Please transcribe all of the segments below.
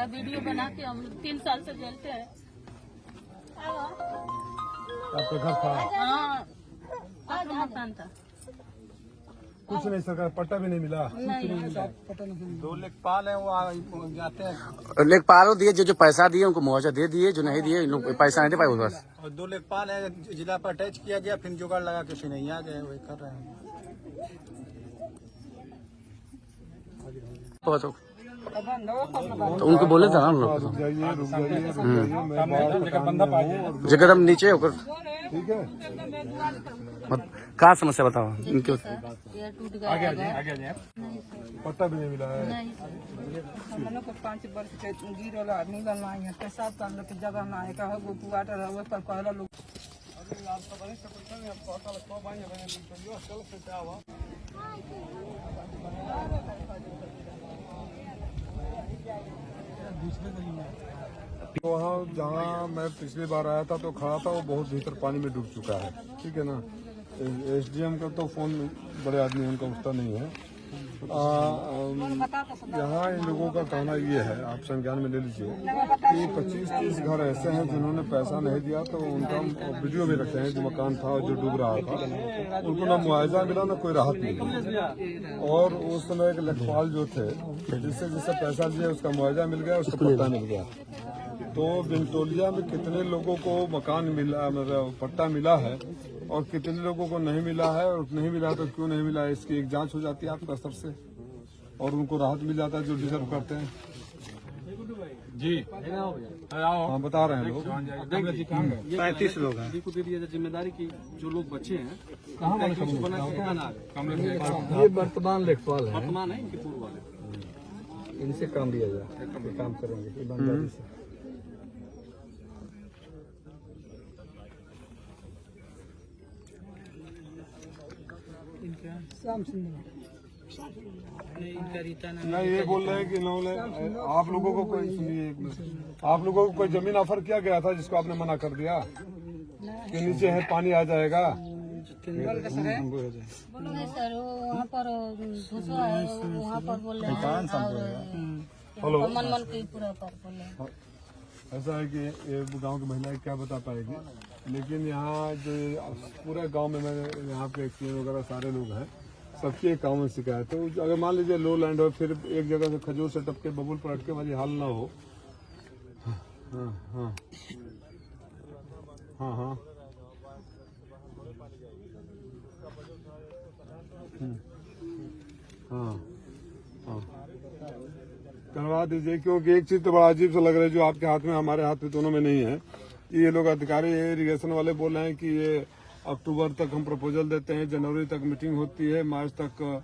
Video बना के हम 3 साल से जलते हैं। आपका घर था? हाँ, मकान था। कुछ नहीं, सरकार पट्टा भी नहीं मिला। नहीं। 2 लेखपाल है, वो जाते हैं। लेखपालों दिए, जो पैसा दिए उनको मुआवजा दे दिए, जो नहीं दिए लोग पैसा नहीं दे पाए बस। और 2 लेखपाल है, जिला पर अटैच किया गया, फिर जुगाड़ लगा के नहीं आ गए, वही कर रहे हैं। तो उनको बोले था ना हम लोग, जगह हम नीचे होकर। ठीक है, कहाँ समस्या बताओ इनके। ये टूट गया। पट्टा भी नहीं मिला है। हम लोग को 5 वर्ष के गिरल मिलल नहीं है, 7 साल के जगह ना है, कहो गो वाटर है उस पर कहला लोग। वहाँ जहाँ मैं पिछली बार आया था तो खड़ा था, वो बहुत भीतर पानी में डूब चुका है। ठीक है ना, एसडीएम का तो फोन बड़े आदमी उनका उठता नहीं है। यहाँ इन लोगों का कहना ये है, आप संज्ञान में ले लीजिए कि 25-30 घर ऐसे हैं जिन्होंने पैसा नहीं दिया, तो उनका वीडियो भी रखे हैं, जो मकान था जो डूब रहा था, उनको ना मुआवजा मिला ना कोई राहत मिली। और उस समय एक लेखपाल जो थे, जिससे पैसा दिया उसका मुआवजा मिल गया, उसका पट्टा मिल गया। तो बिनतोलिया में कितने लोगों को मकान मिला, मतलब पट्टा मिला है, और कितने लोगों को नहीं मिला है, और नहीं मिला तो क्यों नहीं मिला है, इसकी एक जांच हो जाती है आपका स्तर से, और उनको राहत मिल जाता है जो डिजर्व करते हैं। जी हाँ, बता रहे हैं लोग। 35 लोग हैं। जिम्मेदारी की जो लोग बचे हैं, ये वर्तमान लेखपाल है, वर्तमान है इनके पूर्व वाले, इनसे काम लिया जाए, काम करेंगे ईमानदारी से। नहीं, ये बोल रहे हैं कि इन्होंने आप लोगों को कोई, सुनिए, आप लोगों को कोई जमीन ऑफर किया गया था जिसको आपने मना कर दिया कि नीचे है पानी आ जाएगा। नहीं सर, वहाँ पर दूसरा है, वहाँ पर बोल रहे हैं मन की पूरा पर बोले। ऐसा है कि ये गांव की महिलाएं क्या बता पाएगी, लेकिन यहाँ जो पूरे गांव में मैंने यहाँ पे एक्सीडेंट वगैरह सारे लोग हैं, सबकी एक कॉमन शिकायत है। अगर मान लीजिए लो लैंड हो, फिर एक जगह से खजूर से टपके बबुल पर अटके वाली हाल ना हो। हाँ हाँ हाँ हाँ हाँ हाँ, करवा दीजिए, क्योंकि एक चीज तो बड़ा अजीब सा लग रहा है जो आपके हाथ में हमारे हाथ में दोनों में नहीं है। ये लोग अधिकारी इरिगेशन वाले बोल रहे हैं कि ये अक्टूबर तक हम प्रपोजल देते हैं, जनवरी तक मीटिंग होती है, मार्च तक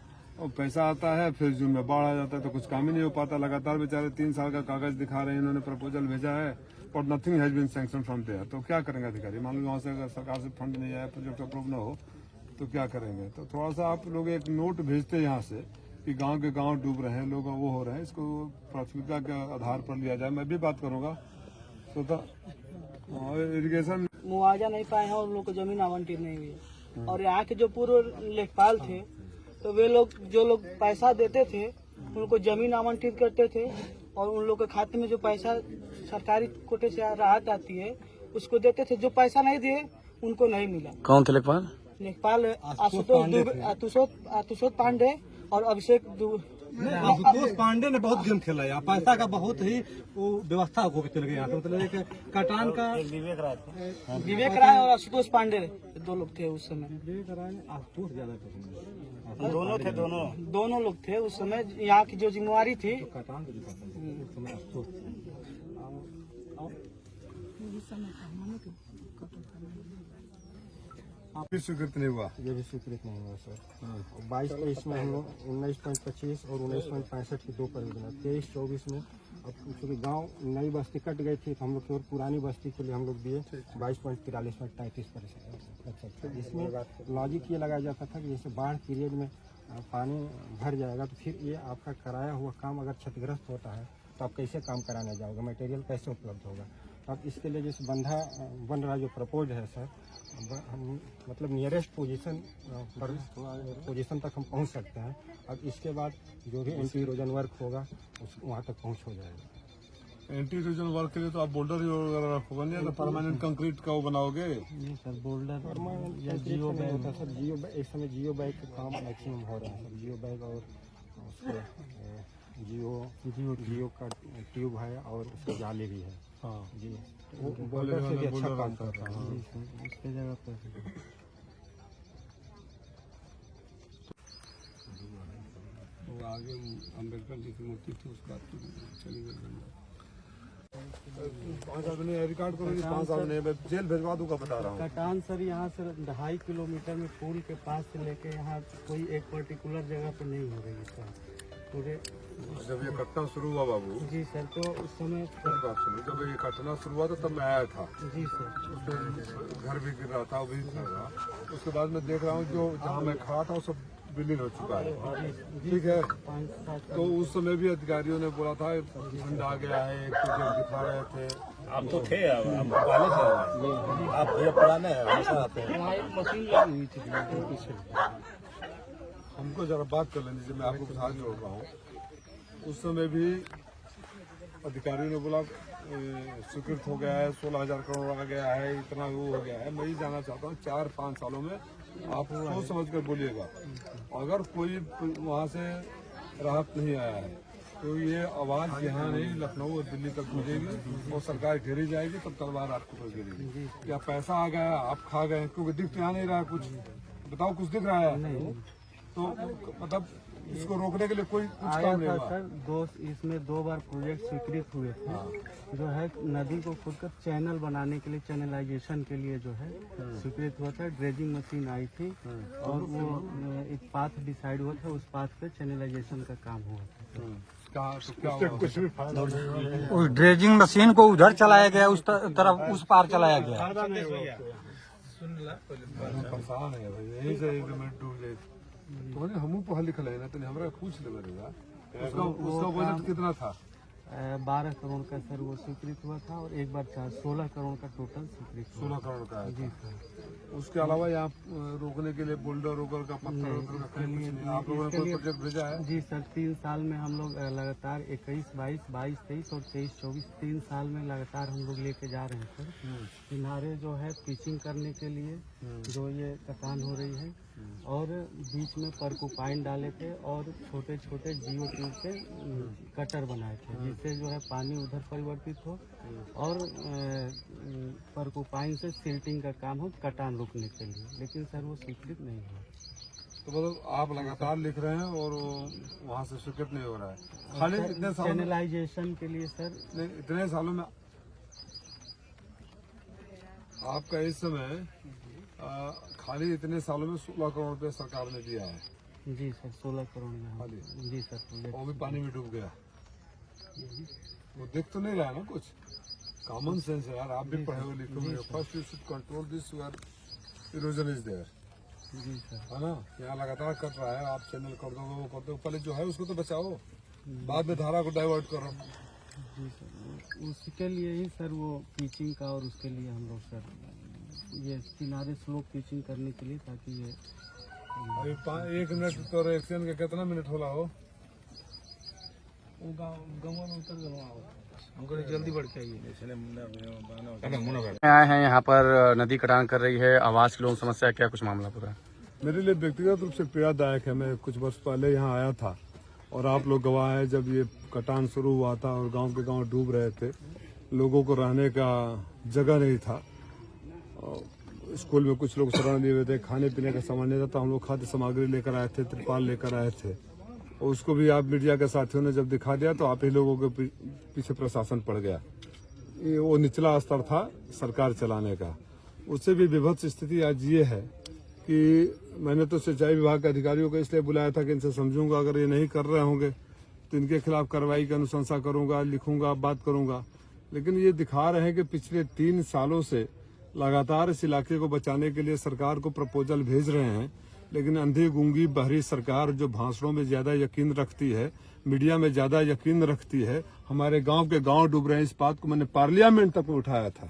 पैसा आता है, फिर जून में बाढ़ आ जाता है, तो कुछ काम ही नहीं हो पाता। लगातार बेचारे 3 साल का कागज दिखा रहे हैं, इन्होंने प्रपोजल भेजा है और nothing has been sanction from there. तो क्या करेंगे अधिकारी? मान लो वहाँ से अगर सरकार से फंड नहीं आया, प्रोजेक्ट अप्रूव न हो, तो क्या करेंगे? तो थोड़ा सा आप लोग एक नोट भेजते यहाँ से कि गांव के गांव डूब रहे हैं, लोग वो हो रहे हैं, इसको प्राथमिकता के आधार पर लिया जाए। मैं भी बात करूंगा इरिगेशन। मुआवजा नहीं पाए हैं और उन लोग को जमीन आवंटित नहीं हुई है। और यहाँ के जो पूर्व लेखपाल थे, तो वे लोग जो लोग पैसा देते थे उनको जमीन आवंटित करते थे, और उन लोग के खाते में जो पैसा सरकारी कोटे से राहत आती है उसको देते थे। जो पैसा नहीं दिए उनको नहीं मिला। कौन थे लेखपाल? लेखपाल आशुतोष पांडे और अभिषेक आशुतोष पांडे ने बहुत गेम खेला है, पैसा का बहुत ही वो व्यवस्था को चल गया। मतलब एक कटान का विवेक राय और आशुतोष पांडे 2 लोग थे उस समय। विवेक राय आशुतोष ज्यादा दोनों लोग थे उस समय। यहाँ की जो जिम्मेवारी थी कटान को उस समय आशुतोष। स्वीकृत नहीं हुआ, ये भी स्वीकृत नहीं हुआ सर। 22-23 में हम लोग 19.25 और 19.65 की 2 परियोजना, 23-24 में अब चूँकि गांव नई बस्ती कट गई थी तो हम लोग केवल पुरानी बस्ती के लिए हम लोग दिए 22.43%। इसमें लॉजिक ये लगाया जाता था कि जैसे बाढ़ पीरियड में पानी भर जाएगा तो फिर ये आपका कराया हुआ काम अगर क्षतिग्रस्त होता है तो आप कैसे काम कराने जाओगे, मटेरियल कैसे उपलब्ध होगा। अब इसके लिए जैसे बंधा बन रहा जो प्रपोज है सर, हम मतलब नियरेस्ट पोजीशन तक हम पहुंच सकते हैं। अब इसके बाद जो भी एंटी इरोजन वर्क होगा वहाँ तक पहुंच हो जाएगा। एंटी इरोजन वर्क के लिए तो आप बोल्डर वगैरह रखोगे नहीं, तो परमानेंट कंक्रीट का वो बनाओगे? जी सर, बोल्डर परमानेंट या जियो बैग होता है सर। जियो इस समय जियो बैग का काम मैक्सिमम हो रहा है सर। जियो बैग और उसके जियो का ट्यूब है और उसकी जाली भी है। हाँ जी, वो बोल्डर से भी अच्छा काम कर रहा है। जी सर, उसके जगह पर वो आगे अम्बेडकर जी की मूर्ति थी, उसका चली गई। 5 आदमी रिकॉर्ड करो, 5 आदमी जेल भेजवा दूंगा, बता रहा हूँ। कटान सर यहाँ से 2.5 किलोमीटर में पुल के पास से लेके यहाँ कोई एक पर्टिकुलर जगह पे नहीं हो रही है सर। पूरे जब ये कटना शुरू हुआ बाबू, जी सर, तो उस समय बात सुनो, जब ये कटना शुरू हुआ तो तब मैं आया था। जी सर, उसमें घर भी गिर रहा था, वो भी था। उसके बाद मैं देख रहा हूँ जो जहाँ मैं खड़ा था वो सब विलीन हो चुका है। ठीक है, 5-7 तो उस समय भी अधिकारियों ने बोला था फंड आ गया है, एक तो जब दिखा रहे थे। आप तो थे, आप पहले से आप भैया पुराने हैं, हमेशा आते हैं। वहाँ एक मशीन लगी हुई थी पीछे। हमको जरा बात कर लेने दीजिए, मैं आपको साथ जोड़ रहा हूँ। उस समय भी अधिकारियों ने बोला स्वीकृत हो गया है, 16,000 करोड़ आ गया है, इतना वो हो गया है। मैं ये जानना चाहता हूँ 4-5 सालों में आप सोच समझ कर बोलिएगा, अगर कोई वहाँ से राहत नहीं आया है तो ये आवाज़ यहाँ नहीं, लखनऊ और दिल्ली तक पहुँचेगी और सरकार घेरी जाएगी, तब तलवार आपको पर गिरेगी। क्या पैसा आ गया, आप खा गए? क्योंकि दिख तो यहाँ नहीं रहा कुछ, बताओ कुछ दिख रहा है? तो मतलब इसको रोकने के लिए कोई कुछ आया काम नहीं था हुआ। सर, इसमें 2 बार प्रोजेक्ट स्वीकृत हुए थे। जो है नदी को खुद का चैनल बनाने के लिए, चैनलाइजेशन के लिए जो है स्वीकृत हुआ था। ड्रेजिंग मशीन आई थी और वो एक पाथ डिसाइड हुआ था, उस पाथ पे चैनलाइजेशन का काम हुआ था। कुछ भी फायदा नहीं हुआ। उस ड्रेजिंग मशीन को उधर चलाया गया, उस तरफ उस पार चलाया गया। परेशान है भाई, यही से एग्रीमेंट डूब जाए। तो हम पढ़ा लिखल है ना, तो हमरा पूछ ले मेरेगा उसका बजट कितना था? 12 करोड़ का सर वो स्वीकृत हुआ था और एक बार 16 करोड़ का टोटल स्वीकृत हुआ। 16 करोड़ का है। जी सर। उसके अलावा यहाँ रोकने के लिए बोल्डर रोकर का पत्थर वत्थर का कहीं कुछ नहीं। आप लोगों ने कोई प्रोजेक्ट भेजा है? जी सर, 3 साल में हम लोग लगातार 21-22, 22-23 और 23-24 3 साल में लगातार हम लोग लेके जा रहे हैं सर। किनारे जो है पिचिंग करने के लिए जो ये कटान हो रही है, और बीच में परकुपाइन डाले थे और छोटे छोटे जियो ट्यूब के कटर बनाए थे, जिससे जो है पानी उधर परिवर्तित हो और परकुपाइन से सिल्टिंग का काम हो कटान रोकने के लिए। लेकिन सर वो स्वीकृत नहीं हुआ। तो मतलब आप लगातार लिख रहे हैं और वहाँ से स्वीकृत नहीं हो रहा है। खाली इतने सालों में, चैनलाइजेशन के लिए सर, इतने सालों में आपका इस समय खाली इतने सालों में 16 करोड़ रुपए सरकार ने दिया है। जी सर, 16 करोड़ में खाली? जी सर, प्रोजेक्ट वो भी पानी में डूब गया। वो दिख तो नहीं रहा है ना कुछ? कॉमन सेंस है यार, आप भी पढ़े हुए लिखे हुए। First you should control this, your erosion is there, जी सर। है ना? यहाँ लगातार कट रहा है, आप चैनल कर दो, वो कर दो, पहले जो है उसको तो बचाओ, बाद में धारा को डाइवर्ट करो। जी सर, उसके लिए ही सर वो पिचिंग का, और उसके लिए हम लोग सर ये किनारे स्लोप पिचिंग करने के लिए, ताकि ये अभी 1 मिनट तो रिएक्शन के कितना मिनट होला हो? हमको जल्दी बढ़ के आइए। आए हैं यहाँ पर, नदी कटान कर रही है, आवास की लोगों की समस्या, क्या कुछ मामला पूरा? मेरे लिए व्यक्तिगत रूप से पीड़ादायक है। मैं कुछ वर्ष पहले यहाँ आया था और आप लोग गवाह है, जब ये कटान शुरू हुआ था और गांव के गांव डूब रहे थे, लोगों को रहने का जगह नहीं था। स्कूल में कुछ लोग शरण लिए हुए थे, खाने पीने का सामान नहीं था, तो हम लोग खाद्य सामग्री लेकर आए थे, त्रिपाल लेकर आए थे। और उसको भी आप मीडिया के साथियों ने जब दिखा दिया तो आप ही लोगों के पीछे प्रशासन पड़ गया। ये वो निचला स्तर था सरकार चलाने का। उससे भी विभत्स स्थिति आज ये है कि मैंने तो सिंचाई विभाग के अधिकारियों को इसलिए बुलाया था कि इनसे समझूंगा, अगर ये नहीं कर रहे होंगे तो इनके खिलाफ कार्रवाई की अनुशंसा करूंगा, लिखूंगा, बात करूंगा। लेकिन ये दिखा रहे हैं कि पिछले 3 सालों से लगातार इस इलाके को बचाने के लिए सरकार को प्रपोजल भेज रहे हैं, लेकिन अंधी गूंगी बहरी सरकार जो भाषणों में ज्यादा यकीन रखती है, मीडिया में ज्यादा यकीन रखती है, हमारे गांव के गांव डूब रहे हैं, इस बात को मैंने पार्लियामेंट तक में उठाया था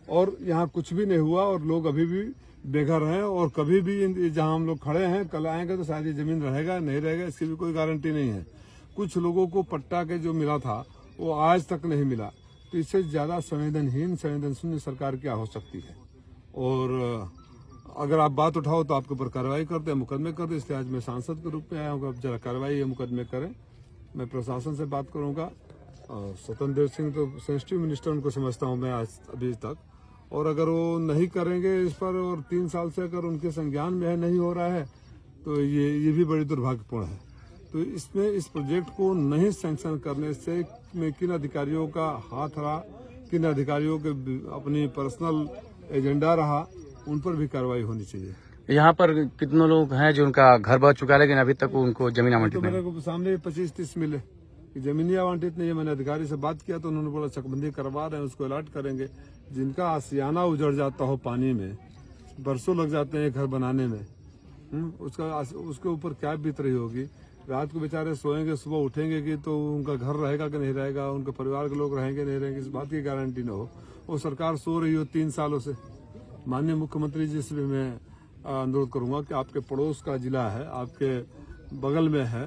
और यहाँ कुछ भी नहीं हुआ और लोग अभी भी बेघर हैं। और कभी भी जहाँ हम लोग खड़े हैं कल आएंगे तो शायद ये जमीन रहेगा नहीं रहेगा इसकी भी कोई गारंटी नहीं है। कुछ लोगों को पट्टा के जो मिला था वो आज तक नहीं मिला, तो इससे ज्यादा संवेदनहीन संवेदनशून्य सरकार क्या हो सकती है। और अगर आप बात उठाओ तो आपके ऊपर कार्रवाई करते हैं, मुकदमे करते। इसलिए आज मैं सांसद के रूप में आया हूँ, अब जरा कार्रवाई या मुकदमे करें। मैं प्रशासन से बात करूंगा। स्वतंत्र देव सिंह तो सेंसिटिव मिनिस्टर उनको समझता हूँ मैं आज अभी तक, और अगर वो नहीं करेंगे इस पर और 3 साल से अगर उनके संज्ञान में है नहीं हो रहा है तो ये भी बड़ी दुर्भाग्यपूर्ण है। तो इसमें इस प्रोजेक्ट को नहीं सैंक्शन करने से किन अधिकारियों का हाथ रहा, किन अधिकारियों के अपनी पर्सनल एजेंडा रहा, उन पर भी कार्रवाई होनी चाहिए। यहाँ पर कितने लोग हैं जो उनका घर बह चुका है लेकिन अभी तक उनको जमीन आवंटित तो नहीं? मेरे को सामने 25-30 मिले कि जमीनी आवंटित नहीं है। मैंने अधिकारी से बात किया तो उन्होंने बोला चकबंदी करवा रहे हैं, उसको अलर्ट करेंगे। जिनका आसियाना उजड़ जाता हो पानी में, बरसों लग जाते हैं घर बनाने में, उसके ऊपर क्या बीत रही होगी। रात को बेचारे सोएंगे, सुबह उठेंगे कि तो उनका घर रहेगा कि नहीं रहेगा, उनके परिवार के लोग रहेंगे नहीं रहेंगे, इस बात की गारंटी न हो। वो सरकार सो रही हो 3 सालों से। माननीय मुख्यमंत्री जी से भी मैं अनुरोध करूंगा कि आपके पड़ोस का जिला है, आपके बगल में है,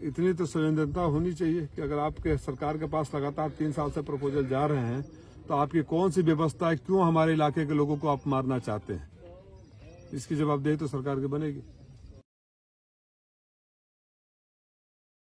इतनी तो संवेदनता होनी चाहिए कि अगर आपके सरकार के पास लगातार 3 साल से प्रपोजल जा रहे हैं तो आपकी कौन सी व्यवस्था है, क्यों हमारे इलाके के लोगों को आप मारना चाहते हैं, इसकी जवाबदेही तो सरकार की बनेगी।